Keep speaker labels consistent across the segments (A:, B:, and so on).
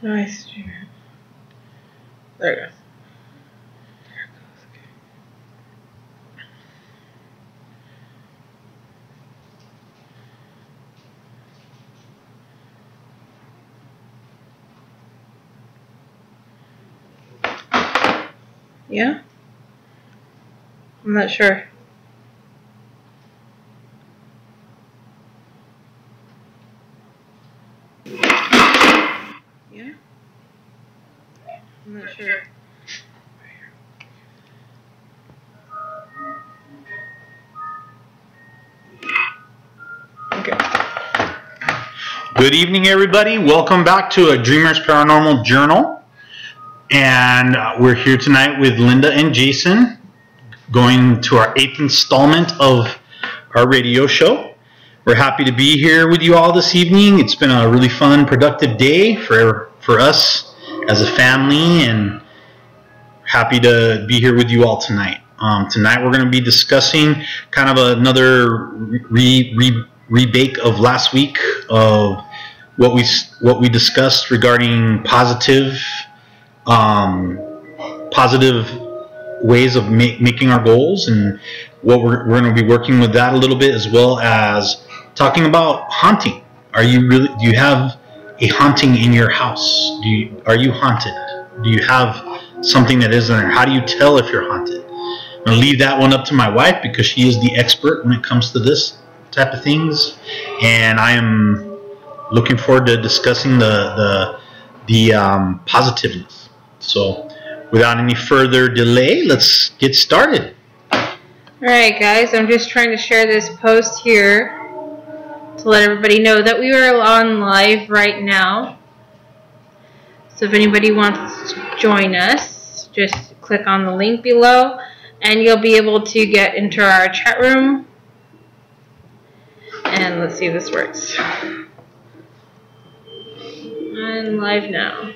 A: Nice Stream-8. There it goes. There it goes. Okay. Yeah? I'm not sure. Yeah? I'm not sure. Okay.
B: Good evening, everybody. Welcome back to a Dreamer's Paranormal Journal. And we're here tonight with Linda and Jason, going to our 8th installment of our radio show. We're happy to be here with you all this evening. It's been a really fun, productive day for us as a family, and happy to be here with you all tonight. Tonight we're going to be discussing kind of another rebake of last week of what we discussed regarding positive ways of making our goals, and what we're going to be working with that a little bit, as well as talking about haunting. Do you have a haunting in your house? Are you haunted? Do you have something that isn't there? How do you tell if you're haunted? I'm going to leave that one up to my wife, because she is the expert when it comes to this type of things, and I am looking forward to discussing the positiveness. So without any further delay, let's get started.
A: Alright guys, I'm just trying to share this post here to let everybody know that we are on live right now. So if anybody wants to join us, just click on the link below and you'll be able to get into our chat room. And let's see if this works. I'm live now.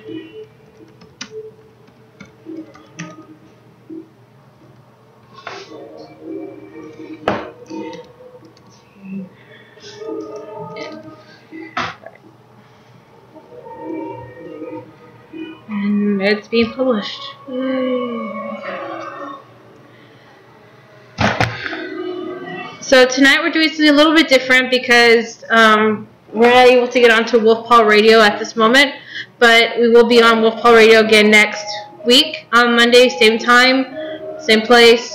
A: And it's being published. Yay. So tonight we're doing something a little bit different, because we're not able to get onto Wolf Paw Radio at this moment, but we will be on Wolf Paw Radio again next week on Monday, same time, same place.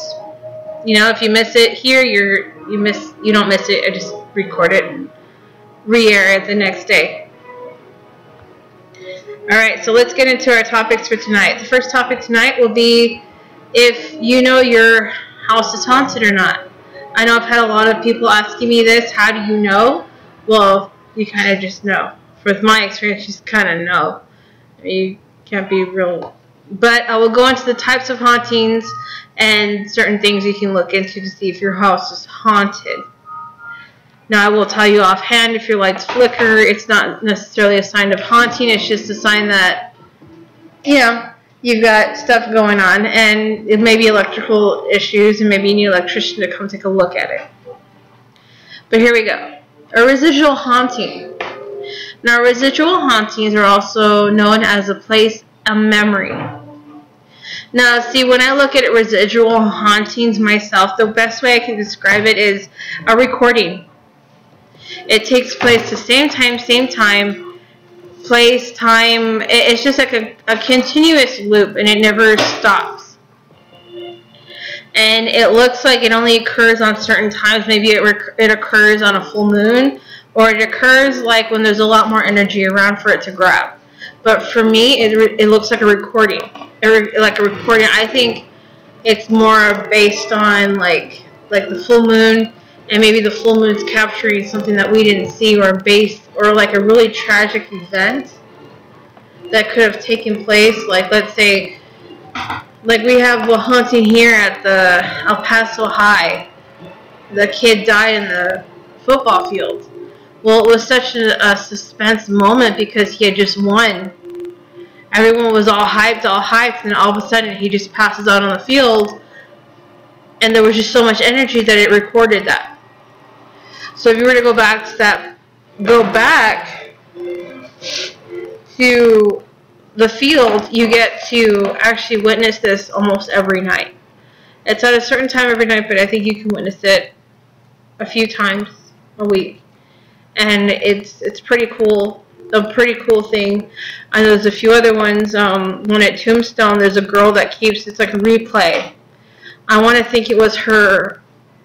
A: You know, if you miss it here, you don't miss it. I just record it and re-air it the next day. Alright, so let's get into our topics for tonight. The first topic tonight will be if you know your house is haunted or not. I know I've had a lot of people asking me this, how do you know? Well, you kind of just know. With my experience, you just kind of know. You can't be real. But I will go into the types of hauntings and certain things you can look into to see if your house is haunted. Now, I will tell you offhand, if your lights flicker, it's not necessarily a sign of haunting. It's just a sign that, you know, you've got stuff going on, and it may be electrical issues, and maybe you need an electrician to come take a look at it. But here we go. A residual haunting. Now, residual hauntings are also known as a place of memory. Now, see, when I look at residual hauntings myself, the best way I can describe it is a recording. It takes place the same time, place, time. It's just like a continuous loop, and it never stops. And it looks like it only occurs on certain times. Maybe it occurs on a full moon, or it occurs like when there's a lot more energy around for it to grab. But for me, it looks like a recording. I think it's more based on like the full moon. And maybe the full moon's capturing something that we didn't see, or like a really tragic event that could have taken place. Like, let's say, like we have a haunting here at the El Paso High. The kid died in the football field. Well, it was such a suspense moment because he had just won. Everyone was all hyped, and all of a sudden he just passes out on the field. And there was just so much energy that it recorded that. So if you were to go back to the field, you get to actually witness this almost every night. It's at a certain time every night, but I think you can witness it a few times a week. And it's pretty cool. A pretty cool thing. And there's a few other ones. One at Tombstone, there's a girl that keeps, it's like a replay. I want to think it was her,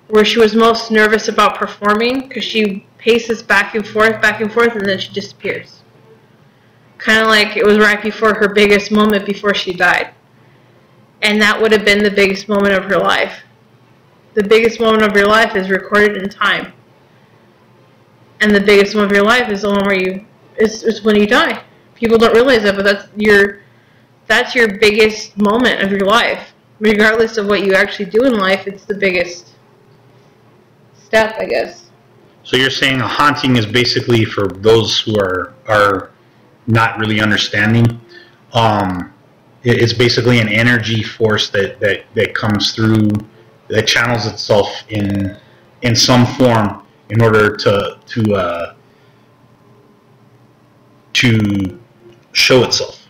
A: where she was most nervous about performing, because she paces back and forth, and then she disappears. Kind of like it was right before her biggest moment before she died. And that would have been the biggest moment of her life. The biggest moment of your life is recorded in time. And the biggest moment of your life is the one where it's when you die. People don't realize that, but that's your biggest moment of your life. Regardless of what you actually do in life, it's the biggest step, I guess.
B: So you're saying a haunting is basically, for those who are not really understanding, it's basically an energy force that comes through, that channels itself in some form in order to show itself.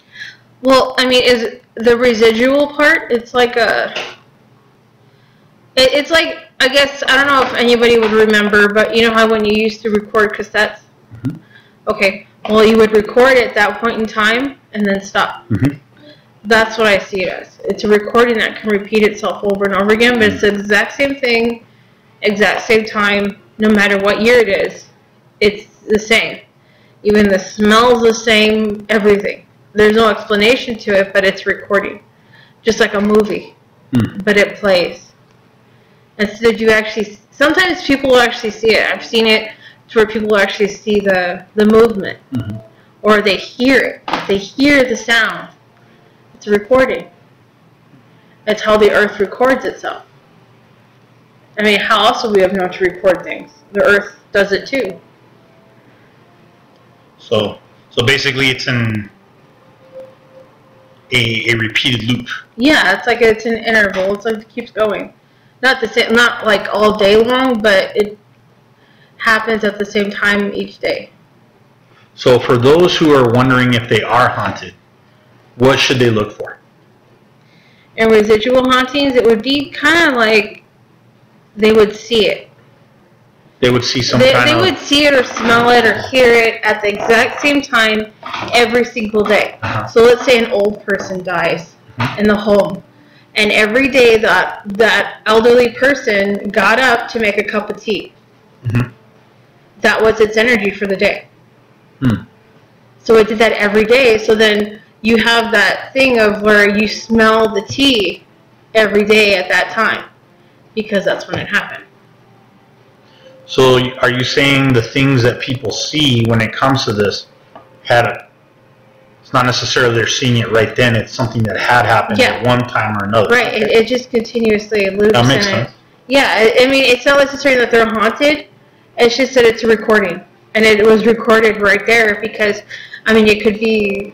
A: Well, I mean, is the residual part? It's like it's like, I guess, I don't know if anybody would remember, but you know how when you used to record cassettes?
B: Mm-hmm.
A: Okay, well, you would record at that point in time and then stop.
B: Mm-hmm.
A: That's what I see it as. It's a recording that can repeat itself over and over again, but it's the exact same thing, exact same time, no matter what year it is. It's the same. Even the smell's the same, everything. There's no explanation to it, but it's recording. Just like a movie. But it plays. Instead, you actually, sometimes people will actually see it. I've seen it to where people will actually see the movement.
B: Mm-hmm.
A: Or they hear it. They hear the sound. It's a recording. It's how the earth records itself. I mean, how else would we have known to record things? The earth does it too.
B: So basically it's a repeated loop.
A: Yeah, it's an interval. It's like it keeps going. Not the same, not like all day long, but it happens at the same time each day.
B: So for those who are wondering if they are haunted, what should they look for?
A: In residual hauntings, it would be kind of like they would see it.
B: They would see
A: They would see it or smell it or hear it at the exact same time every single day.
B: Uh-huh.
A: So let's say an old person dies in the home, and every day that elderly person got up to make a cup of tea.
B: Mm-hmm.
A: That was its energy for the day.
B: Hmm.
A: So it did that every day. So then you have that thing of where you smell the tea every day at that time, because that's when it happened.
B: So are you saying the things that people see when it comes to this it's not necessarily they're seeing it right then, it's something that had happened at one time or another?
A: Right,
B: Okay.
A: it just continuously loops.
B: That makes sense.
A: Yeah, I mean, it's not necessarily that they're haunted, it's just that it's a recording. And it was recorded right there because, I mean, it could be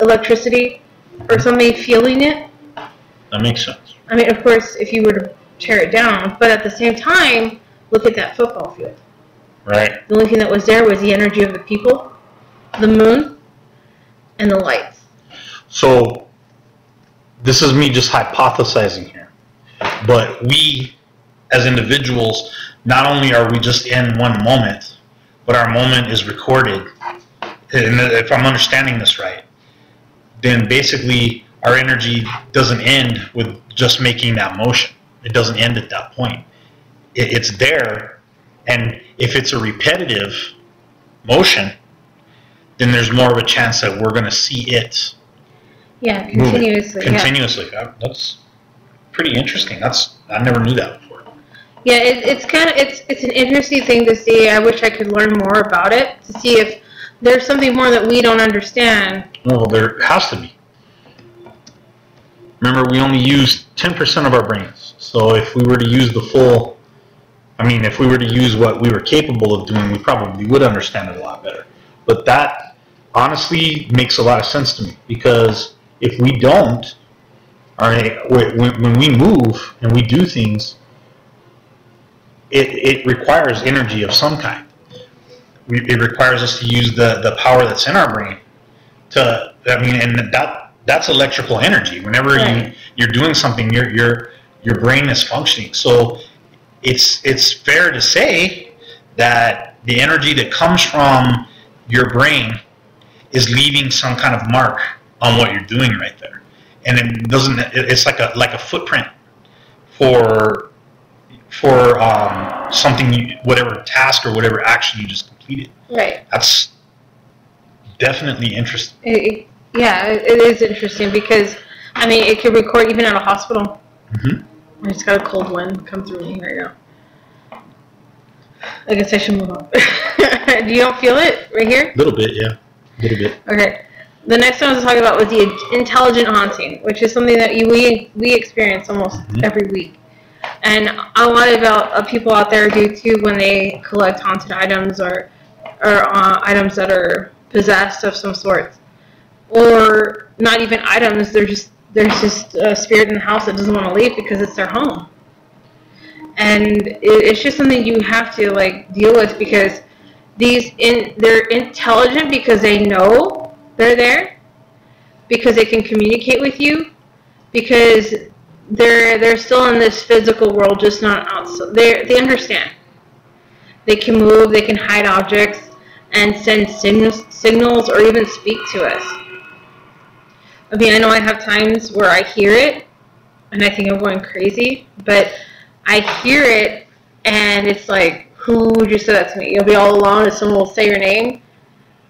A: electricity or somebody feeling it.
B: That makes sense.
A: I mean, of course, if you were to tear it down, but at the same time, look at that football field.
B: Right.
A: The only thing that was there was the energy of the people, the moon, and the lights.
B: So this is me just hypothesizing here, but we as individuals, not only are we just in one moment, but our moment is recorded. And if I'm understanding this right, then basically our energy doesn't end with just making that motion. It doesn't end at that point. It's there, and if it's a repetitive motion, then there's more of a chance that we're going to see it.
A: Yeah, continuously.
B: Continuously. Yeah. That's pretty interesting. I never knew that before.
A: Yeah, it's an interesting thing to see. I wish I could learn more about it to see if there's something more that we don't understand.
B: Well, there has to be. Remember, we only use 10% of our brains. So if we were to use if we were to use what we were capable of doing, we probably would understand it a lot better. But that honestly makes a lot of sense to me, because if we don't, when we move and we do things, it requires energy of some kind. It requires us to use the power that's in our brain and that's electrical energy. Whenever
A: Right.
B: you're doing something, your brain is functioning. So it's fair to say that the energy that comes from your brain is leaving some kind of mark on what you're doing right there, and it's like a footprint for something, whatever task or whatever action you just completed.
A: Right.
B: That's definitely interesting.
A: It is interesting because, I mean, it could record even at a hospital.
B: Mm-hmm.
A: I just got a cold wind come through me right now. I guess I should move on. Do you don't feel it right here?
B: A little bit, yeah. A little bit.
A: Okay. The next one I was talking about was the intelligent haunting, which is something that we experience almost every week. And a lot of people out there do too when they collect haunted items or items that are possessed of some sort. Or not even items, there's just a spirit in the house that doesn't want to leave because it's their home. And it's just something you have to like deal with because they're intelligent because they know they're there, because they can communicate with you, because they're still in this physical world, just not outside. They understand. They can move, they can hide objects, and send signals or even speak to us. I mean, I know I have times where I hear it, and I think I'm going crazy, but I hear it, and it's like, who just said that to me? You'll be all alone, and someone will say your name.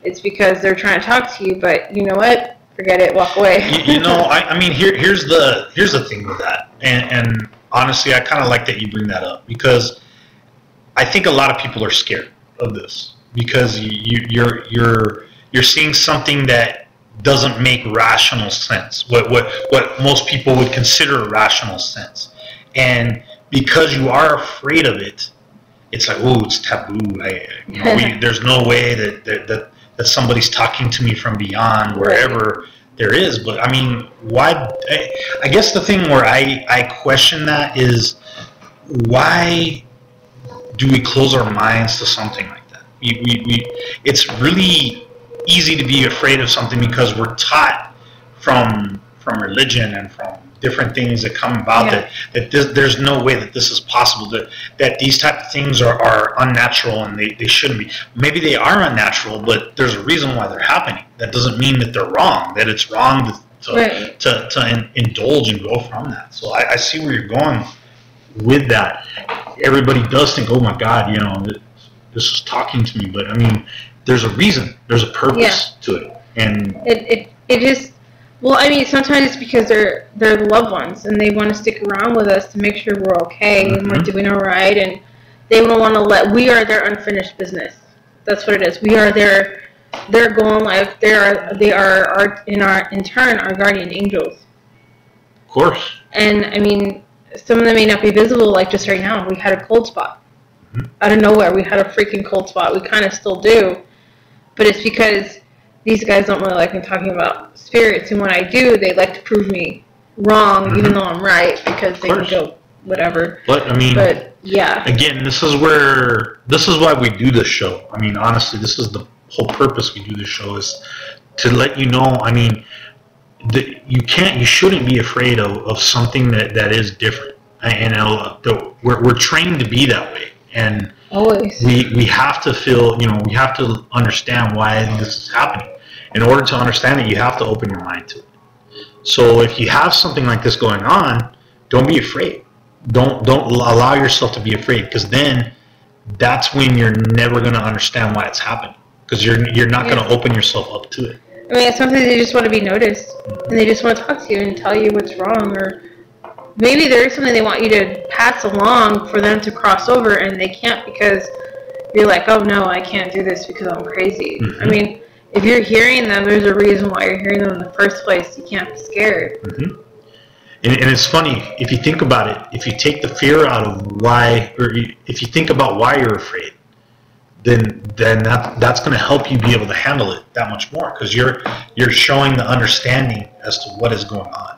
A: It's because they're trying to talk to you, but you know what? Forget it. Walk away.
B: I mean, here's the thing with that, and honestly, I kind of like that you bring that up because I think a lot of people are scared of this because you're seeing something that doesn't make rational sense. What most people would consider rational sense, and because you are afraid of it, it's like, oh, it's taboo. There's no way that somebody's talking to me from beyond wherever there is. But I mean, why? I guess the thing where I question that is, why do we close our minds to something like that? It's really easy to be afraid of something because we're taught from religion and from different things that come about that there's no way that this is possible, that these type of things are unnatural and they shouldn't be. Maybe they are unnatural, but there's a reason why they're happening. That doesn't mean that they're wrong, that it's wrong to indulge and go from that. So I see where you're going with that. Everybody does think, oh my God, this is talking to me, but I mean, there's a reason, there's a purpose to it. And
A: it is. Well, I mean, sometimes it's because they're the loved ones, and they want to stick around with us to make sure we're okay and we're doing all right, and they don't want to we are their unfinished business. That's what it is. We are their goal in life. They are in turn our guardian angels.
B: Of course.
A: And I mean, some of them may not be visible. Like just right now, we had a cold spot out of nowhere. We had a freaking cold spot. We kind of still do, but it's because these guys don't really like me talking about spirits, and when I do, they like to prove me wrong, even though I'm right, because they can go whatever.
B: But I mean,
A: yeah.
B: Again, this is why we do this show. I mean, honestly, this is the whole purpose we do this show, is to let you know. I mean, you shouldn't be afraid of something that is different, and we're trained to be that way, and
A: always
B: we have to feel, we have to understand why this is happening. In order to understand it, you have to open your mind to it. So if you have something like this going on, don't be afraid. Don't allow yourself to be afraid, because then that's when you're never going to understand why it's happening, because you're not going to open yourself up to it.
A: I mean, sometimes they just want to be noticed, and they just want to talk to you and tell you what's wrong, or maybe there is something they want you to pass along for them to cross over, and they can't because you're like, oh no, I can't do this because I'm crazy. I mean, if you're hearing them, there's a reason why you're hearing them in the first place. You can't be scared.
B: And it's funny, if you think about it, if you take the fear out of why, or if you think about why you're afraid, then that's going to help you be able to handle it that much more, because you're showing the understanding as to what is going on.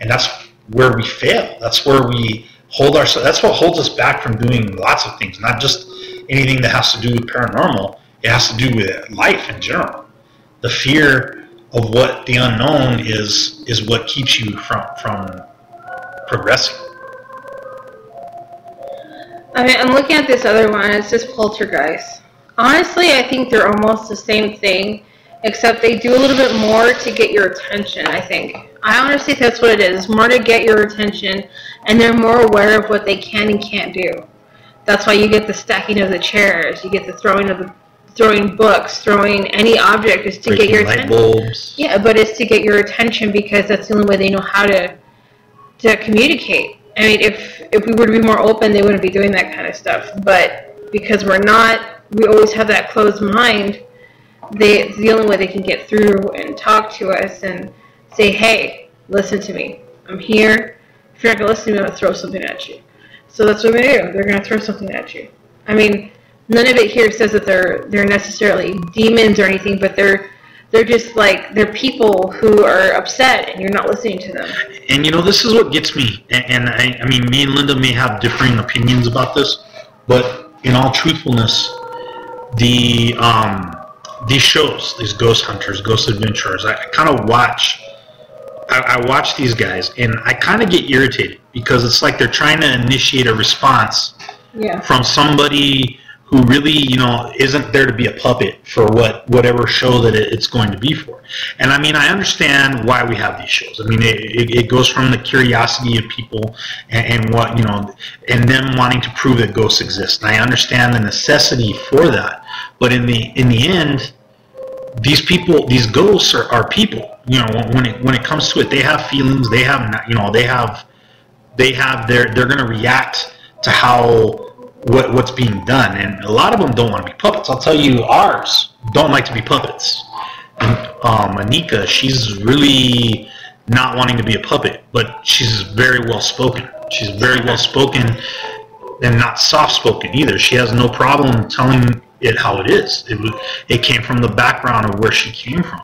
B: And that's where we fail. That's where we hold ourselves. That's what holds us back from doing lots of things, not just anything that has to do with paranormal. It has to do with life in general. The fear of what the unknown is what keeps you from progressing.
A: I mean, I'm looking at this other one. It's just poltergeist. Honestly, I think they're almost the same thing, except they do a little bit more to get your attention, I think. I honestly think that's what it is. More to get your attention, and they're more aware of what they can and can't do. That's why you get the stacking of the chairs. You get the throwing books, throwing any object is to get your attention.
B: Light bulbs.
A: Yeah, but it's to get your attention because that's the only way they know how to communicate. I mean, if we were to be more open, they wouldn't be doing that kind of stuff. But because we're not, we always have that closed mind. It's the only way they can get through and talk to us and say, hey, listen to me. I'm here. If you're not going to listen to me, I'm going to throw something at you. So that's what they do. They're going to throw something at you. I mean, none of it here says that they're necessarily demons or anything, but they're just like, they're people who are upset and you're not listening to them.
B: And you know, this is what gets me. And I mean, me and Linda may have differing opinions about this, but in all truthfulness, these shows, these ghost hunters, ghost adventurers, I kind of watch. I watch these guys, and I kind of get irritated because it's like they're trying to initiate a response from somebody who really, you know, isn't there to be a puppet for whatever show that it's going to be for. And I mean, I understand why we have these shows. I mean, it goes from the curiosity of people and what, you know, and them wanting to prove that ghosts exist. And I understand the necessity for that. But in the end, these people, these ghosts are people. You know, when it comes to it, they have feelings. They have, you know, they're going to react to what's being done, and a lot of them don't want to be puppets. I'll tell you, ours don't like to be puppets. And Anika, she's really not wanting to be a puppet, but she's very well spoken. She's very well spoken and not soft spoken either. She has no problem telling it how it is. It came from the background of where she came from,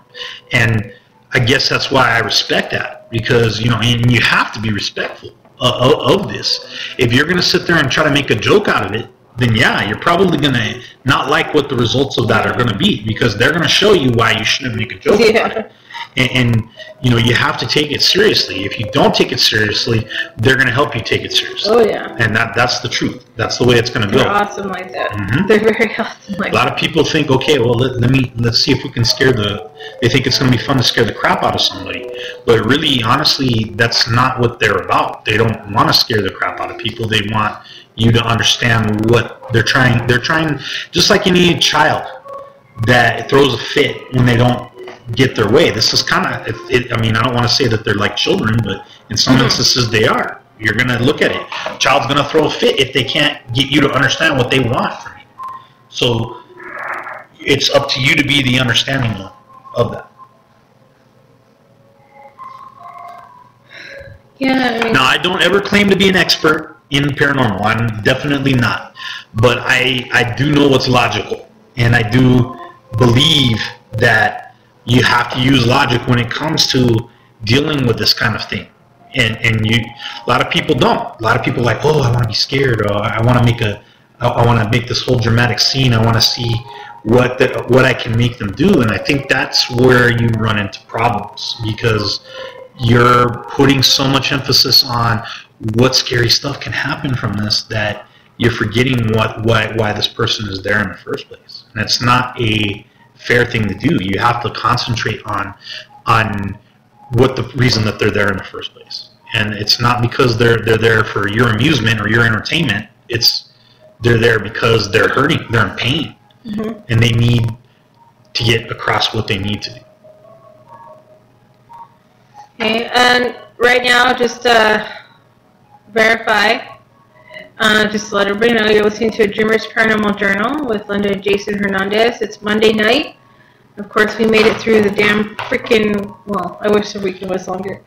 B: and I guess that's why I respect that, because, you know, and you have to be respectful of this. If you're going to sit there and try to make a joke out of it, then yeah, you're probably going to not like what the results of that are going to be, because they're going to show you why you shouldn't make a joke about it. And you know, you have to take it seriously. If you don't take it seriously, they're going to help you take it seriously.
A: Oh yeah.
B: And that's the truth. That's the way it's going to go.
A: They're awesome like that.
B: Mm-hmm.
A: They're very awesome like that.
B: A lot of people think, okay, well, let's see if we can they think it's going to be fun to scare the crap out of somebody. But really, honestly, that's not what they're about. They don't want to scare the crap out of people. They want you to understand what they're trying, just like any child that throws a fit when they don't get their way. This is kind of, I mean, I don't want to say that they're like children, but in some instances they are. You're going to look at it. A child's going to throw a fit if they can't get you to understand what they want from you. So it's up to you to be the understanding of that.
A: Yeah. I mean,
B: now, I don't ever claim to be an expert in paranormal. I'm definitely not. But I do know what's logical. And I do believe that you have to use logic when it comes to dealing with this kind of thing. And a lot of people don't. A lot of people are like, oh, I want to be scared, or I want to make this whole dramatic scene. I want to see what I can make them do. And I think that's where you run into problems, because you're putting so much emphasis on what scary stuff can happen from this that you're forgetting why this person is there in the first place. And it's not a fair thing to do. You have to concentrate on what the reason that they're there in the first place. And it's not because they're there for your amusement or your entertainment. They're there because they're hurting, they're in pain, and they need to get across what they need to do.
A: Okay, and right now, just to verify, just to let everybody know, you're listening to a Dreamer's Paranormal Journal with Linda and Jason Hernandez. It's Monday night. Of course, we made it through the damn freaking, well, I wish the weekend was longer.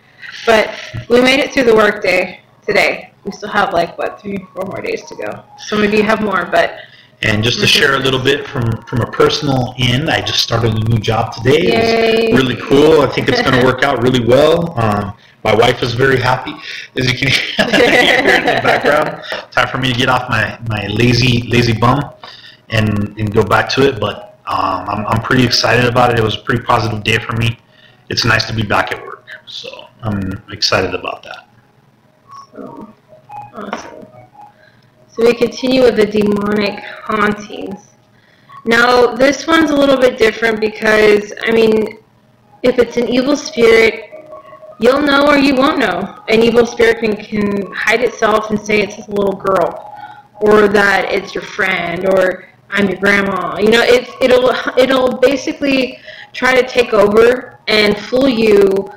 A: But we made it through the work day today. We still have, like, what, 3-4 more days to go. Some of you have more, but...
B: And just to share a little bit from a personal end, I just started a new job today.
A: Yay.
B: It was really cool. I think it's going to work out really well. My wife is very happy, as you can hear in the background. Time for me to get off my lazy bum and go back to it. But I'm pretty excited about it. It was a pretty positive day for me. it's nice to be back at work. So I'm excited about that.
A: So, awesome. So we continue with the demonic hauntings. Now, this one's a little bit different because, I mean, if it's an evil spirit, you'll know or you won't know. An evil spirit can hide itself and say it's a little girl, or that it's your friend, or I'm your grandma. You know, it'll basically try to take over and fool you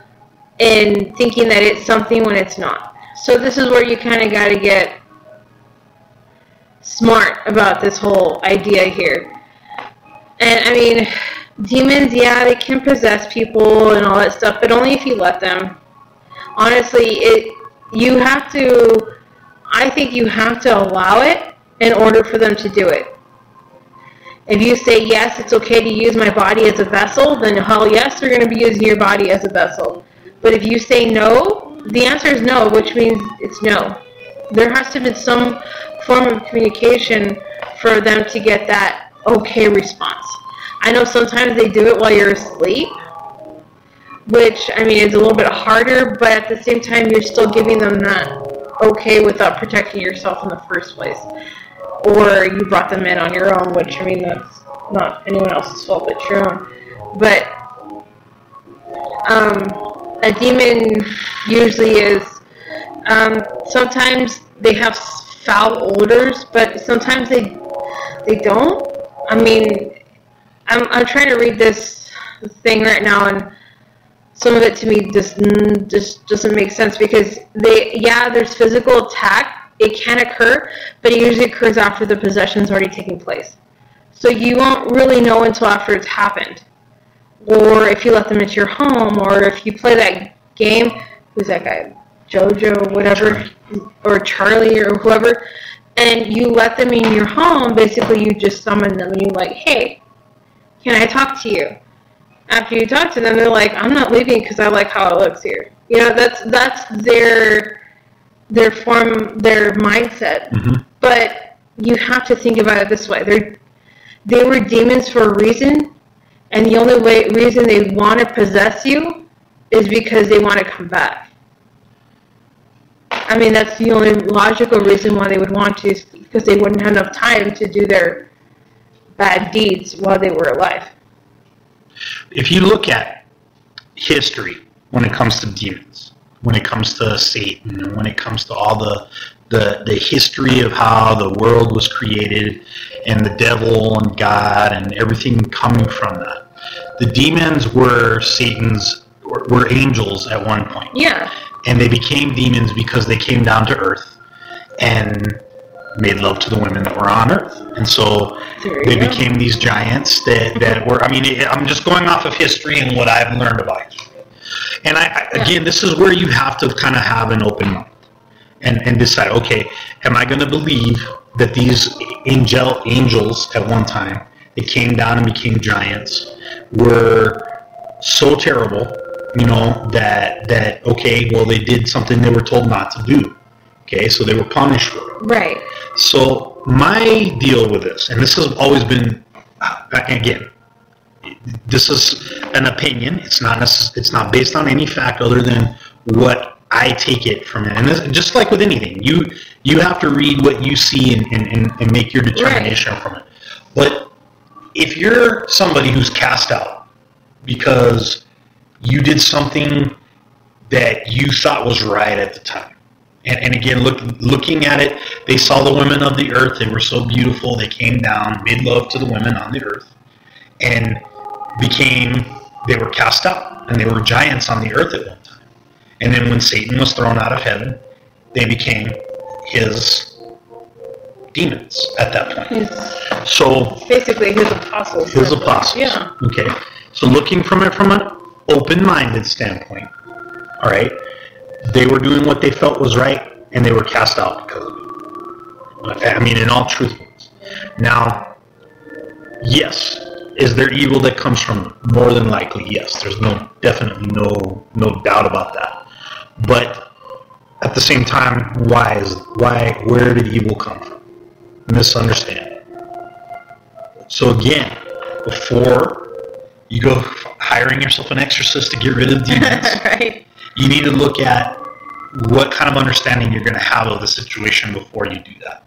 A: in thinking that it's something when it's not. So this is where you kind of got to get smart about this whole idea here. And I mean, demons, yeah, they can possess people and all that stuff, but only if you let them. Honestly, I think you have to allow it in order for them to do it. If you say, yes, it's okay to use my body as a vessel, then hell yes, they're going to be using your body as a vessel. But if you say no, the answer is no, which means it's no. There has to be some form of communication for them to get that okay response. I know sometimes they do it while you're asleep, which, I mean, is a little bit harder, but at the same time, you're still giving them that okay without protecting yourself in the first place. Or you brought them in on your own, which, I mean, that's not anyone else's fault but your own. But a demon usually is, sometimes they have foul odors, but sometimes they don't. I mean, I'm trying to read this thing right now, and some of it to me just doesn't make sense, because there's physical attack. It can occur, but it usually occurs after the possession's already taken place. So you won't really know until after it's happened. Or if you let them into your home, or if you play that game, who's that guy? Jojo, or whatever, or Charlie, or whoever, and you let them in your home, basically you just summon them, and you're like, hey, can I talk to you? After you talk to them, they're like, I'm not leaving because I like how it looks here. You know, that's their mindset. Mm-hmm. But you have to think about it this way. They were demons for a reason, and the only reason they want to possess you is because they want to come back. I mean, that's the only logical reason why they would want to, is because they wouldn't have enough time to do their bad deeds while they were alive.
B: If you look at history when it comes to demons, when it comes to Satan, when it comes to all the history of how the world was created and the devil and God and everything coming from that, the demons were angels at one point.
A: Yeah.
B: And they became demons because they came down to earth and made love to the women that were on earth. And so they became these giants that were, I mean, I'm just going off of history and what I've learned about history. And again, this is where you have to kind of have an open mind and decide, okay, am I going to believe that these angels at one time, they came down and became giants, were so terrible, you know, that okay, well, they did something they were told not to do. Okay, so they were punished for it.
A: Right.
B: So my deal with this, and this has always been, again, this is an opinion. It's not based on any fact other than what I take it from it. And this, just like with anything, you have to read what you see and make your determination from it. But if you're somebody who's cast out because you did something that you thought was right at the time, and again, looking at it, they saw the women of the earth. They were so beautiful. They came down, made love to the women on the earth, and they were cast out, and they were giants on the earth at one time. And then when Satan was thrown out of heaven, they became his demons at that point. So
A: basically his apostles.
B: His apostles.
A: Yeah.
B: Okay. So looking from it from an open-minded standpoint, all right, they were doing what they felt was right, and they were cast out because of it. I mean, in all truthfulness. Now, yes, is there evil that comes from it? More than likely, yes. There's definitely no doubt about that. But at the same time, where did evil come from? Misunderstanding. So again, before you go hiring yourself an exorcist to get rid of demons.
A: Right.
B: You need to look at what kind of understanding you're going to have of the situation before you do that.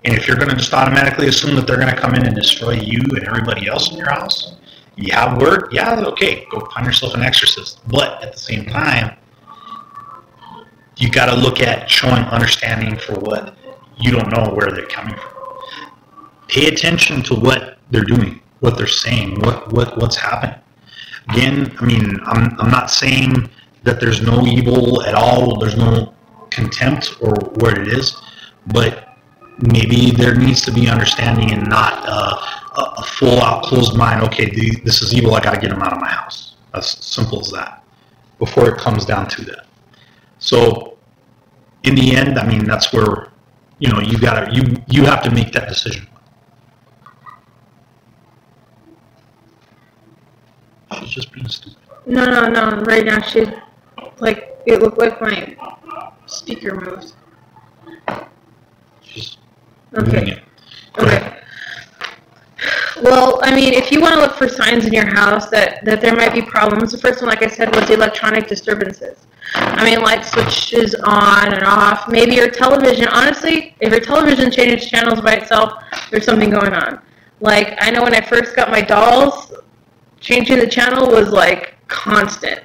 B: And if you're going to just automatically assume that they're going to come in and destroy you and everybody else in your house, you have word, yeah, okay, go find yourself an exorcist. But at the same time, you got to look at showing understanding for what you don't know where they're coming from. Pay attention to what they're doing, what they're saying, what's happening. Again, I mean, I'm not saying that there's no evil at all, there's no contempt or what it is, but maybe there needs to be understanding and not a full-out closed mind, okay, this is evil, I got to get them out of my house. As simple as that, before it comes down to that. So, in the end, I mean, that's where, you know, you have to make that decision. She's just being stupid.
A: No. Right now, it looked like my speaker moved.
B: She's
A: okay.
B: moving it.
A: Okay. Well, I mean, if you want to look for signs in your house that there might be problems, the first one, like I said, was the electronic disturbances. I mean, light switches on and off. Maybe your television, honestly, if your television changes channels by itself, there's something going on. Like, I know when I first got my dolls, changing the channel was like constant.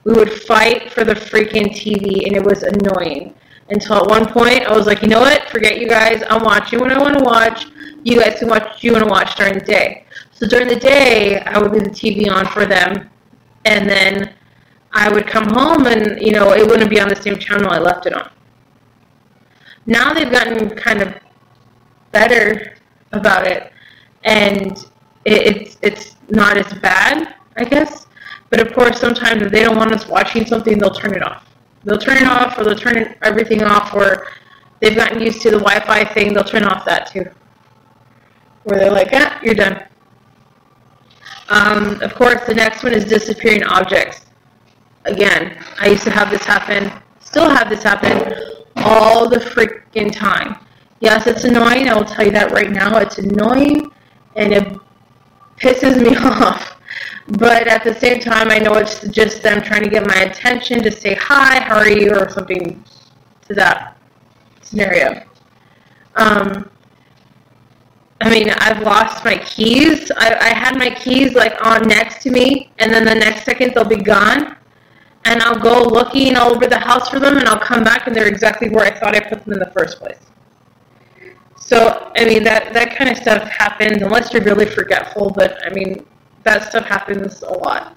A: We would fight for the freaking TV, and it was annoying. Until at one point, I was like, you know what? Forget you guys. I'm watching what I want to watch. You guys can watch what you want to watch during the day. So during the day, I would leave the TV on for them, and then I would come home, and you know, it wouldn't be on the same channel I left it on. Now they've gotten kind of better about it, and it's not as bad, I guess. But of course, sometimes if they don't want us watching something, they'll turn it off. They'll turn it off, or they'll turn everything off, or they've gotten used to the Wi-Fi thing, they'll turn off that too. Where they're like, you're done. Of course, the next one is disappearing objects. Again, I used to have this happen, still have this happen, all the freaking time. Yes, it's annoying, I will tell you that right now, it's annoying, and it pisses me off. But at the same time, I know it's just them trying to get my attention to say, hi, how are you, or something to that scenario. I mean, I've lost my keys. I had my keys like on next to me, and then the next second they'll be gone. And I'll go looking all over the house for them, and I'll come back, and they're exactly where I thought I put them in the first place. So, I mean, that kind of stuff happens, unless you're really forgetful, but, I mean, that stuff happens a lot.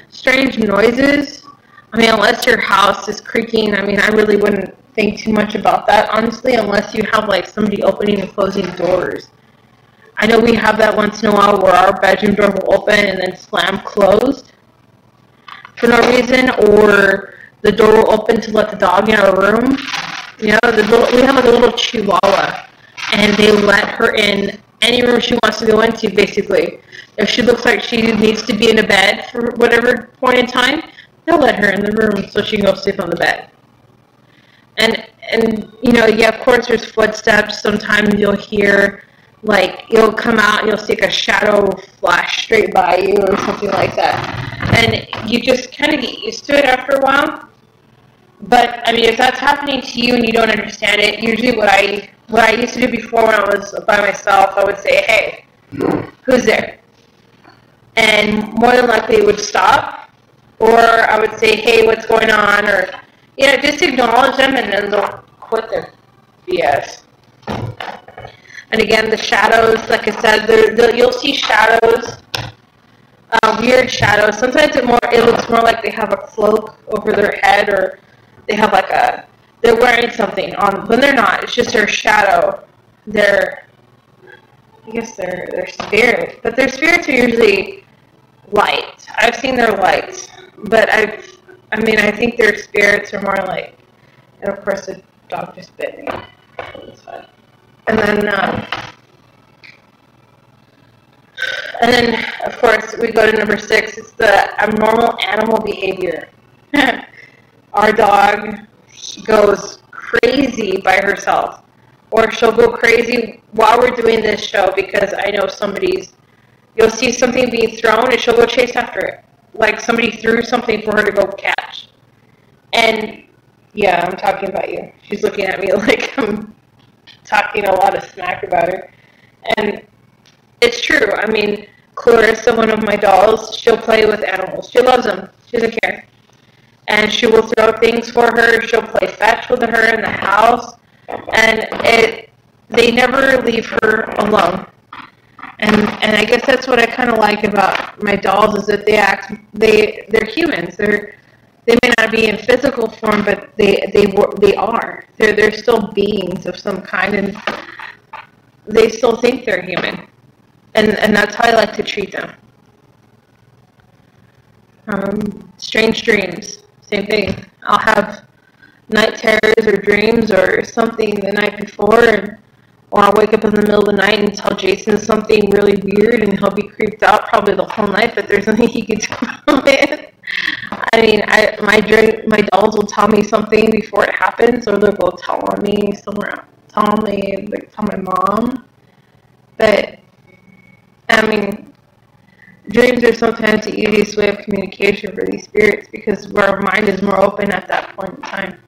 A: Strange noises. I mean, unless your house is creaking, I mean, I really wouldn't think too much about that, honestly, unless you have, like, somebody opening and closing doors. I know we have that once in a while where our bedroom door will open and then slam closed for no reason, or the door will open to let the dog in our room. You know, we have like a little chihuahua, and they let her in any room she wants to go into, basically. If she looks like she needs to be in a bed for whatever point in time, they'll let her in the room so she can go sleep on the bed. And you know, yeah, of course there's footsteps. Sometimes you'll hear, like, you'll come out and you'll see like a shadow flash straight by you or something like that. And you just kind of get used to it after a while. But, I mean, if that's happening to you and you don't understand it, usually what I used to do before when I was by myself, I would say, hey, who's there? And more than likely it would stop. Or I would say, hey, what's going on? Or, you know, just acknowledge them and then they'll quit their BS. And again, the shadows, like I said, you'll see shadows, weird shadows. Sometimes it looks more like they have a cloak over their head, or they have like they're wearing something on, when they're not. It's just their shadow. I guess they're spirits, but their spirits are usually light. I've seen their lights, but I think their spirits are more like, and of course the dog just bit me. It's fine. And then, of course, we go to number 6. It's the abnormal animal behavior. Our dog goes crazy by herself. Or she'll go crazy while we're doing this show because I know somebody's You'll see something being thrown, and she'll go chase after it. Like somebody threw something for her to go catch. And, yeah, I'm talking about you. She's looking at me like I'm talking a lot of smack about her. And it's true. I mean, Clarissa, one of my dolls, she'll play with animals. She loves them. She doesn't care. And she will throw things for her. She'll play fetch with her in the house. And they never leave her alone. And I guess that's what I kind of like about my dolls, is that they're humans. They may not be in physical form, but they are. They're still beings of some kind, and they still think they're human. And that's how I like to treat them. Strange dreams, same thing. I'll have night terrors or dreams or something the night before, or I'll wake up in the middle of the night and tell Jason something really weird, and he'll be creeped out probably the whole night, but there's nothing he can do about it. I mean, my dolls will tell me something before it happens, or they'll go tell on me somewhere, tell my mom. But I mean, dreams are sometimes the easiest way of communication for these spirits, because our mind is more open at that point in time.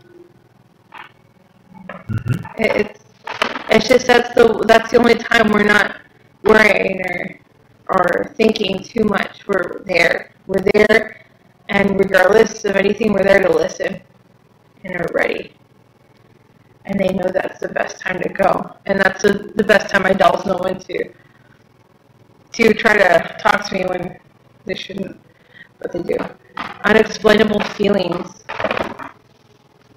A: Mm-hmm. It's just that's the only time we're not worrying or thinking too much. We're there, and regardless of anything, we're there to listen, and we're ready. And they know that's the best time to go, and that's the best time my dolls know when to try to talk to me when they shouldn't, but they do. Unexplainable feelings.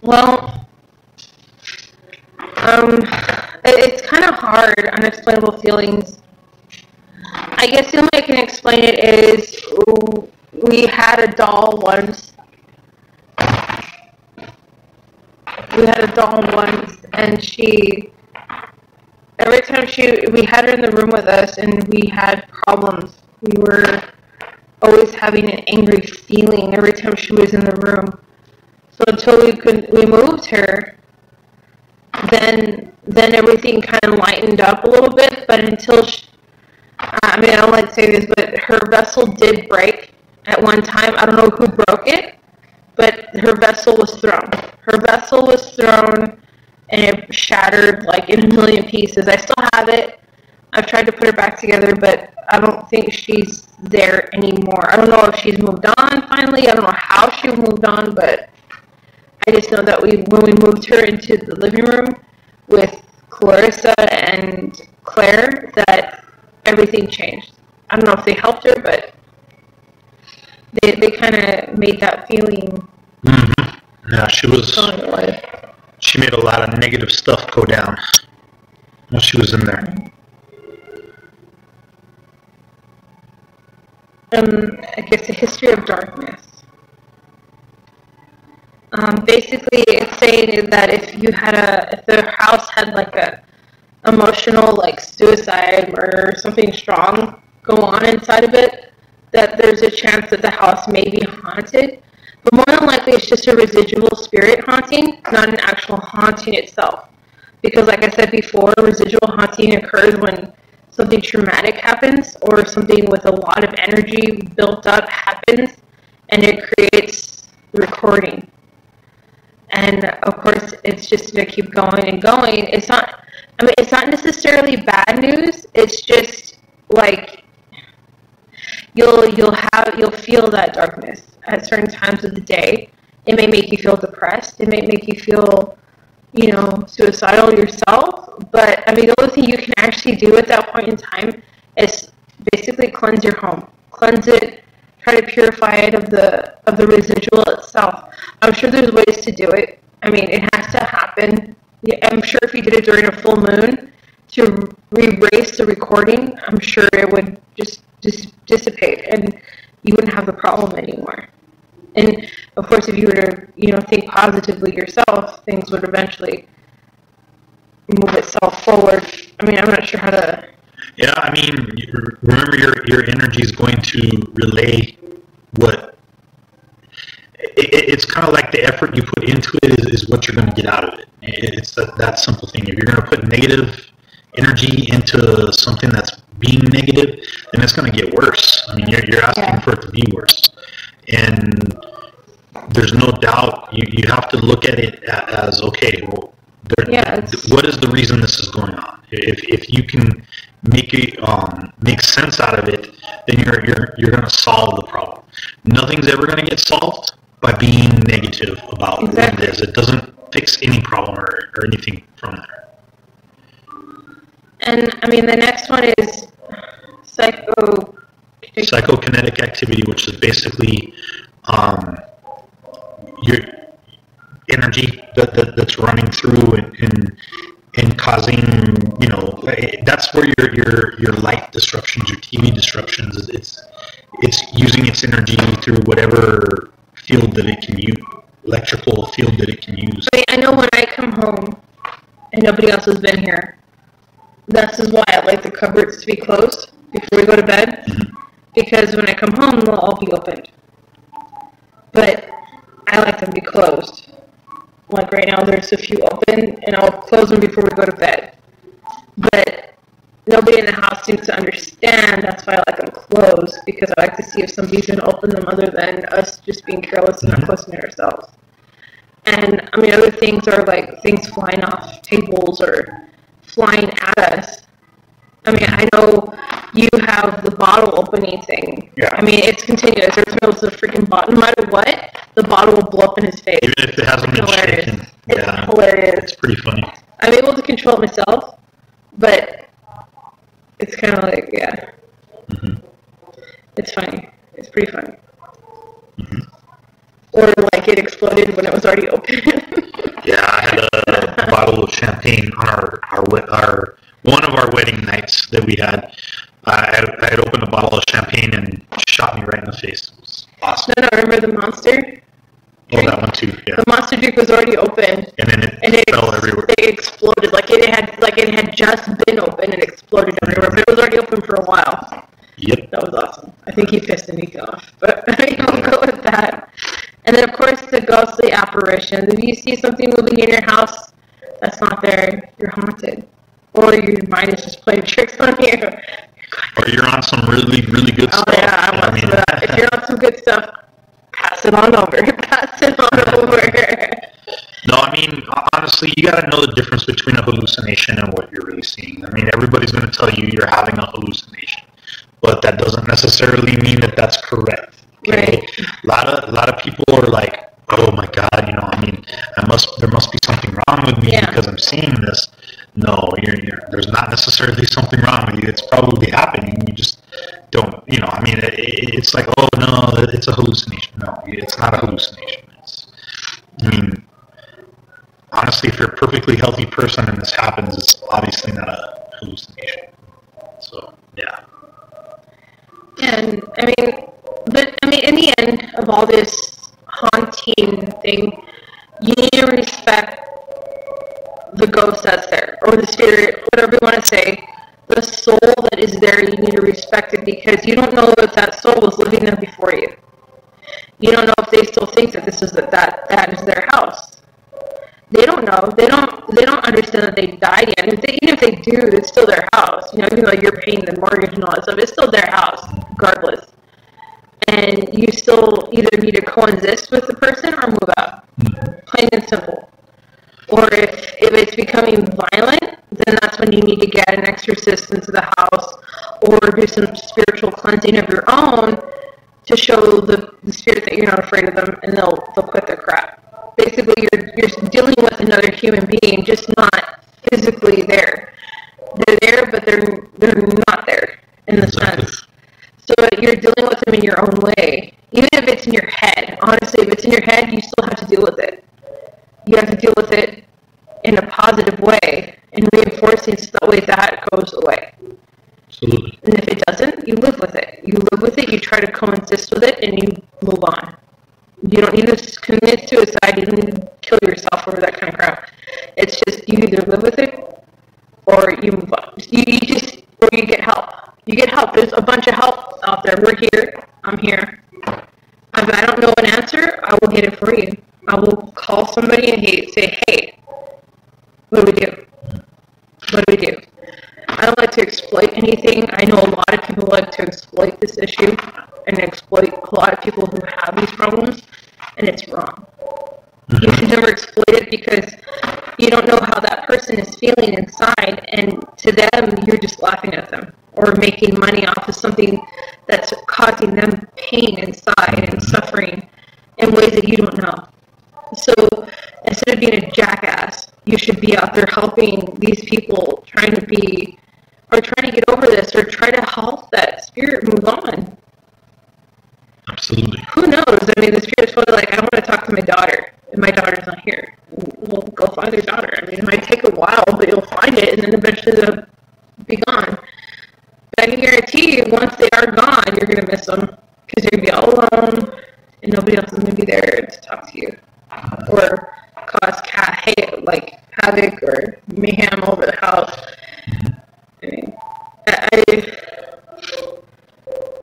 A: Well, it's kind of hard, unexplainable feelings. I guess the only way I can explain it is we had a doll once. And every time we had her in the room with us, and we had problems. We were always having an angry feeling every time she was in the room. So until we moved her, then everything kind of lightened up a little bit. But until I don't like to say this, but her vessel did break at one time. I don't know who broke it, but her vessel was thrown. And it shattered like in a million pieces. I still have it. I've tried to put her back together, but I don't think she's there anymore. I don't know if she's moved on finally. I don't know how she moved on, but I just know that when we moved her into the living room with Clarissa and Claire, that everything changed. I don't know if they helped her, but they kind of made that feeling.
B: Mm-hmm. Yeah, she made a lot of negative stuff go down while she was in there.
A: I guess a history of darkness. Basically, it's saying that if the house had like a emotional, like suicide, murder, something strong go on inside of it, that there's a chance that the house may be haunted. But more than likely, it's just a residual spirit haunting, not an actual haunting itself. Because like I said before, residual haunting occurs when something traumatic happens, or something with a lot of energy built up happens, and it creates recording. And of course, it's just going to keep going and going. It's not necessarily bad news. It's just like you'll feel that darkness at certain times of the day. It may make you feel depressed. It may make you feel, suicidal yourself. But the only thing you can actually do at that point in time is basically cleanse your home, cleanse it, try to purify it of the residual itself. I'm sure there's ways to do it. It has to happen. I'm sure if you did it during a full moon to erase the recording, I'm sure it would just dissipate, and you wouldn't have the problem anymore. And of course, if you were to, think positively yourself, things would eventually move itself forward. I'm not sure how to.
B: Yeah, remember your energy is going to relay what. It's kind of like the effort you put into it is what you're going to get out of it. It's that simple thing. If you're going to put negative energy into something that's being negative, then it's going to get worse. I mean, you're asking for it to be worse. And there's no doubt you have to look at it as, okay, well, what is the reason this is going on? If you can make sense out of it, then you're going to solve the problem. Nothing's ever going to get solved by being negative about what it is. It doesn't fix any problem or anything from there.
A: And I mean, the next one is
B: psychokinetic activity, which is basically your energy that's running through and causing, that's where your light disruptions, your TV disruptions, it's using its energy through whatever field that it can use, electrical field that it can use.
A: I know when I come home and nobody else has been here, this is why I like the cupboards to be closed before we go to bed, because when I come home, they'll all be opened. But I like them to be closed. Like right now, there's a few open, and I'll close them before we go to bed. But nobody in the house seems to understand. That's why I like them closed, because I like to see if somebody's going to open them other than us just being careless and not closing it ourselves. And, I mean, other things are like things flying off tables or flying at us. I mean, I know you have the bottle opening thing.
B: Yeah.
A: I mean, it's continuous. There's no freaking bottle. No matter what, the bottle will blow up in his face.
B: Even if it hasn't been shaken.
A: It's hilarious.
B: It's pretty funny.
A: I'm able to control it myself, but it's kind of like, it's funny. It's pretty funny. Or like it exploded when it was already open.
B: Yeah, I had a bottle of champagne on our one of our wedding nights that we had. I had opened a bottle of champagne and shot me right in the face. It was awesome.
A: No, remember the Monster drink?
B: Oh, that one too. Yeah.
A: The Monster drink was already open,
B: and then it fell everywhere.
A: It exploded like it had just been open and exploded everywhere, but it was already open for a while.
B: Yep.
A: That was awesome. I think he pissed Anika off, but I'll go with that. And then, of course, the ghostly apparition. If you see something moving in your house that's not there, you're haunted. Or your mind is just playing tricks on you.
B: Or you're on some really, really good stuff.
A: Oh, yeah, I want some of that. If you're on some good stuff, pass it on over. Pass it on over.
B: No, I mean, honestly, you got to know the difference between a hallucination and what you're really seeing. I mean, everybody's going to tell you you're having a hallucination, but that doesn't necessarily mean that that's correct. Okay?
A: Right.
B: A lot of people are like, oh my God, I mean, there must be something wrong with me because I'm seeing this. No, there's not necessarily something wrong with you. It's probably happening. You just don't, I mean, it's like, oh no, it's a hallucination. No, it's not a hallucination. I mean, honestly, if you're a perfectly healthy person and this happens, it's obviously not a hallucination. So, yeah.
A: And, in the end of all this haunting thing, you need to respect the ghost that's there, or the spirit, whatever you want to say, the soul that is there. You need to respect it, because you don't know if that soul was living there before you. You don't know if they still think that this is that is their house. They don't know. They don't understand that they died yet. Even if they do, it's still their house. Even though you're paying the mortgage and all that stuff, it's still their house, regardless. And you still either need to coexist with the person or move out. Plain and simple. Or if it's becoming violent, then that's when you need to get an exorcist into the house, or do some spiritual cleansing of your own to show the spirit that you're not afraid of them, and they'll quit their crap. Basically, you're dealing with another human being, just not physically there. They're there, but they're not there in the sense. So you're dealing with them in your own way. Even if it's in your head. Honestly, if it's in your head, you still have to deal with it. You have to deal with it in a positive way and reinforcing so that way that goes away.
B: Absolutely.
A: And if it doesn't, you live with it. You live with it, you try to coexist with it, and you move on. You don't need to commit suicide, you don't need to kill yourself over that kind of crap. It's just you either live with it or you move on. Or you get help. You get help. There's a bunch of help out there. We're here. I'm here. If I don't know an answer, I will get it for you. I will call somebody and say, hey, what do we do? What do we do? I don't like not to exploit anything. I know a lot of people like to exploit this issue and exploit a lot of people who have these problems, and it's wrong. You should never exploit it because you don't know how that person is feeling inside, and to them, you're just laughing at them or making money off of something that's causing them pain inside and suffering in ways that you don't know. So instead of being a jackass, you should be out there helping these people trying to get over this or try to help that spirit move on.
B: Absolutely.
A: Who knows? I mean, the spirit's probably like, I want to talk to my daughter, and my daughter's not here. Well, go find your daughter. I mean, it might take a while, but you'll find it, and then eventually they'll be gone. But I can guarantee you, once they are gone, you're going to miss them, because you're going to be all alone, and nobody else is going to be there to talk to you, or cause havoc or mayhem over the house. I mean,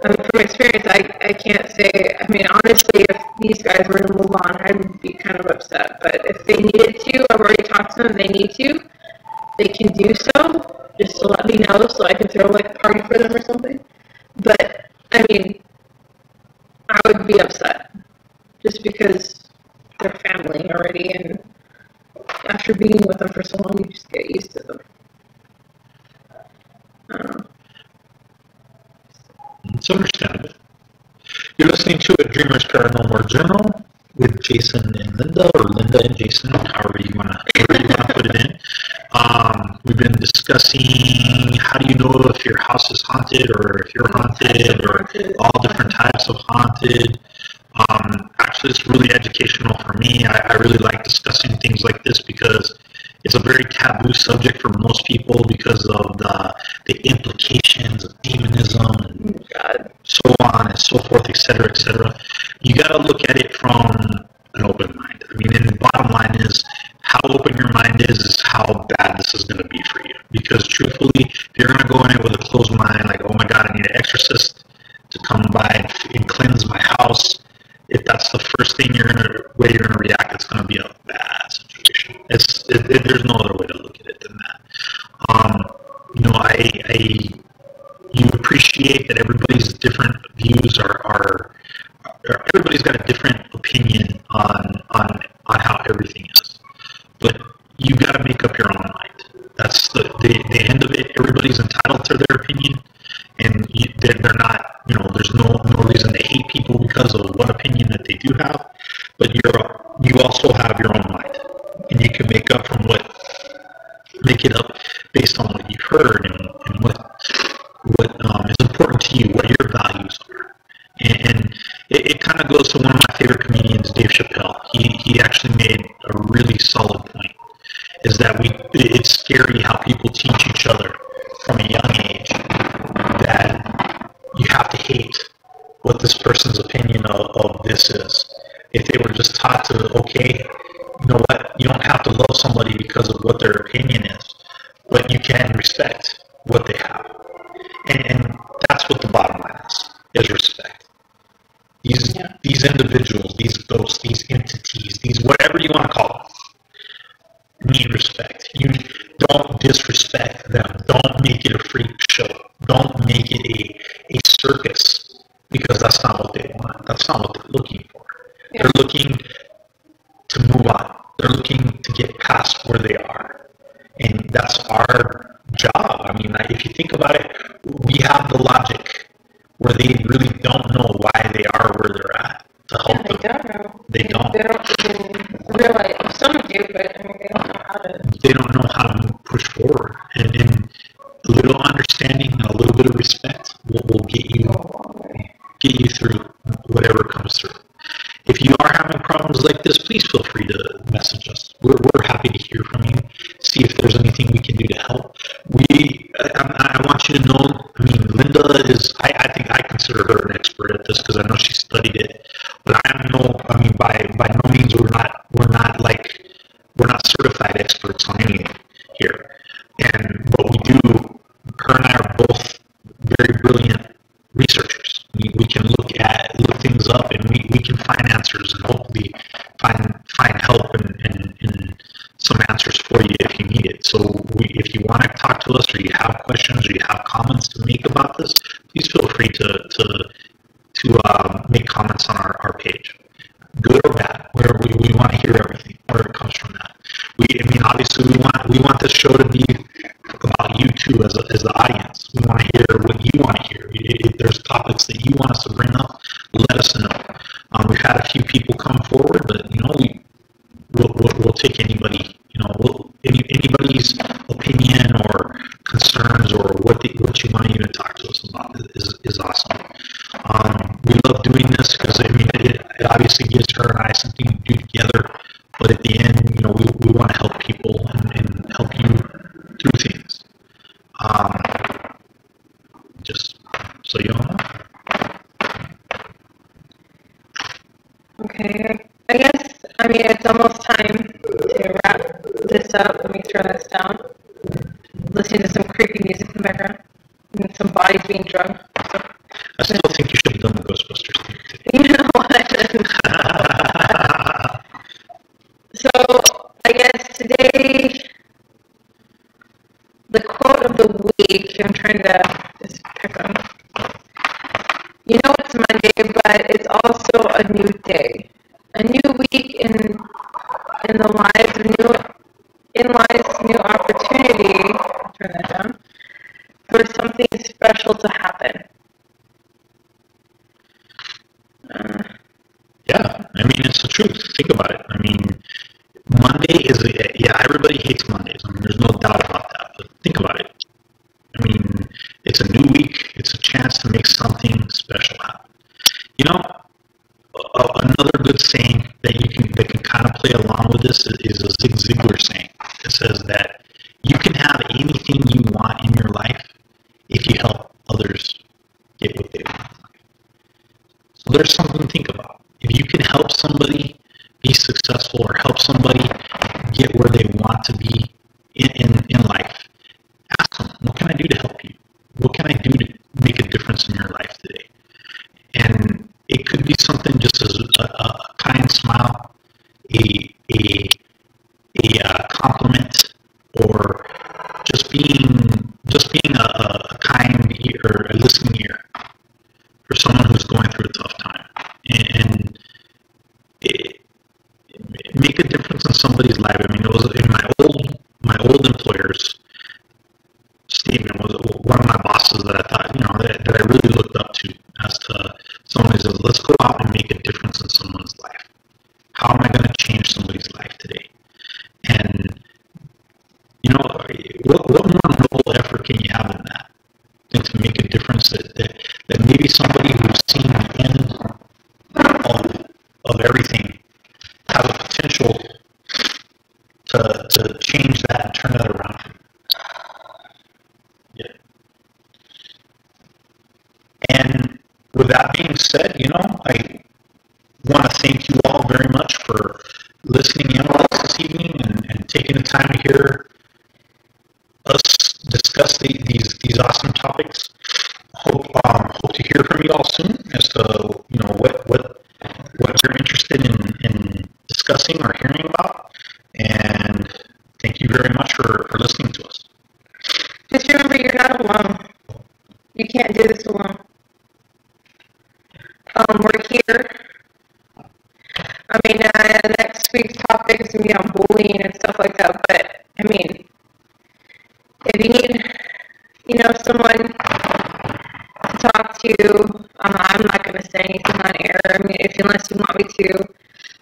A: from experience, I can't say. I mean, honestly, if these guys were to move on, I would be kind of upset. But if they needed to, I've already talked to them. They need to. They can do so. Just to let me know, so I can throw like a party for them or something. But I mean, I would be upset just because they're family already, and after being with them for so long, you just get used to them. I don't know.
B: It's understandable. You're listening to a Dreamers Paranormal Journal with Jason and Linda, or Linda and Jason, however you want to put it in. We've been discussing how do you know if your house is haunted or if you're haunted, or all different types of haunted. Actually, it's really educational for me. I really like discussing things like this because it's a very taboo subject for most people because of the implications of demonism and so on and so forth, etc., etc. You got to look at it from an open mind. I mean, and the bottom line is how open your mind is how bad this is going to be for you. Because truthfully, if you're going to go in it with a closed mind, like, oh my God, I need an exorcist to come by and cleanse my house, if that's the first thing you're going to react, it's going to be a bad situation. There's no other way to look at it than that. You appreciate that everybody's different views are everybody's got a different opinion on how everything is, but you got to make up your own mind. That's the end of it. Everybody's entitled to their opinion. And they're not, there's no reason to hate people because of one opinion that they do have, but you also have your own mind, and you can make it up based on what you've heard and what is important to you, what your values are. And it kind of goes to one of my favorite comedians, Dave Chappelle. He actually made a really solid point, is that it's scary how people teach each other from a young age that you have to hate what this person's opinion of this is. If they were just taught to, okay, you know what, you don't have to love somebody because of what their opinion is, but you can respect what they have. And that's what the bottom line is respect. These individuals, these ghosts, these entities, these whatever you want to call them, need respect. You don't disrespect them. Don't make it a freak show. Don't make it a circus, because that's not what they want. That's not what they're looking for. Yeah. They're looking to move on. They're looking to get past where they are. And that's our job. I mean, if you think about it, we have the logic where they really don't know why they are where they're at to help them.
A: They don't know.
B: They don't.
A: They don't even realize. Some do, but I mean, they don't know how to.
B: They don't know how to push forward. And a little understanding and a little bit of respect will get you through whatever comes through. If you are having problems like this, please feel free to message us. We're happy to hear from you, see if there's anything we can do to help. I want you to know, I mean, Linda is, I think I consider her an expert at this because I know she studied it. But by no means we're not certified experts on anything here. But we do, her and I are both very brilliant researchers. We can look things up, and we can find answers and hopefully find help and some answers for you if you need it. So if you want to talk to us or or you have questions or you have comments to make about this, please feel free to make comments on our page, good or bad. Where we want to hear everything, where it comes from. That obviously we want this show to be about you too as the audience. We want to hear what you want to hear. If there's topics that you want us to bring up, let us know. We've had a few people come forward, but we'll take anybody. Anybody's opinion or concerns or what you want to even talk to us about is awesome. We love doing this because it obviously gives her and I something to do together. But at the end, we want to help people and help you through things. Just so you all know.
A: Okay, I guess, it's almost time to wrap this up. Let me turn this down. Listening to some creepy music in the background. And some bodies being drugged. So,
B: I still think you should have done the Ghostbusters thing today.
A: You know what? So, I guess today, the quote of the week, I'm trying to just pick on. It's Monday, but it's also a new day. A new week in the lives of new opportunity, turn that down, for something special to happen.
B: Yeah, it's the truth. Think about it. Monday is, everybody hates Mondays. There's no doubt about that. But think about it. It's a new week. It's a chance to make something special happen. Another good saying that can kind of play along with this is a Zig Ziglar saying. It says that you can have anything you want in your life if you help others get what they want. So there's something to think about. If you can help somebody be successful or help somebody get where they want to be in life, ask them, what can I do to help you? What can I do to make a difference in your life today? And it could be something just as a kind smile, a compliment, or just being a kind ear or a listening ear for someone who's going through a tough time, and make a difference in somebody's life. It was in my old employer's statement was one of my bosses that I thought, that I really looked up to as to someone who says, let's go out and make a difference in someone's life. How am I going to change somebody's life today? And, what more noble effort can you have in that than to make a difference that maybe somebody who's seen the end of everything has a potential to change that and turn that around. Yeah. And with that being said, I want to thank you all very much for listening in with us this evening and taking the time to hear us discuss these awesome topics. Hope to hear from you all soon as to what you're interested in discussing or hearing about. And thank you very much for listening to us.
A: Just remember, you're not alone. You can't do this alone. We're here. Next week's topic is going to be on bullying and stuff like that, but, if you need, someone to talk to, I'm not going to say anything on air, unless you want me to,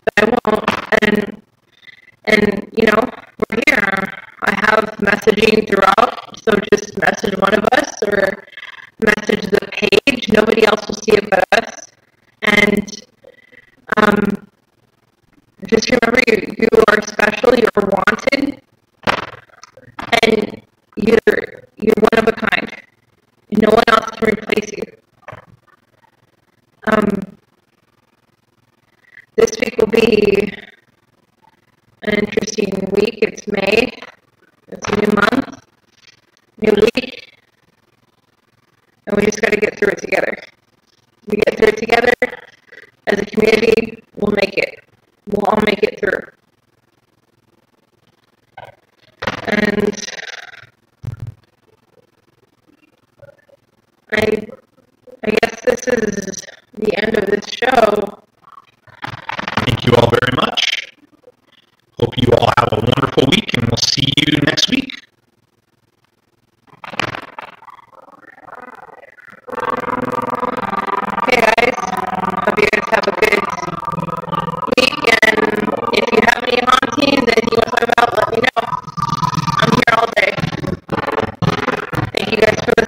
A: but I won't, and we're here. I have messaging throughout, so just message one of us, or message the page. Nobody else will see it but us, and, just remember, you are special, you're wanted, and you're one of a kind. No one else can replace you. This week will be an interesting week. It's May. It's a new month, new week, and we just got to get through it together. We get through it together as a community. We'll make it. We'll all make it through. And
B: Thank you all very much. Hope you all have a wonderful week, and we'll see you next week.
A: Okay, guys. Hope you guys have a good week, and if you have any hauntings that you want to talk about, let me know. I'm here all day. Thank you guys for listening.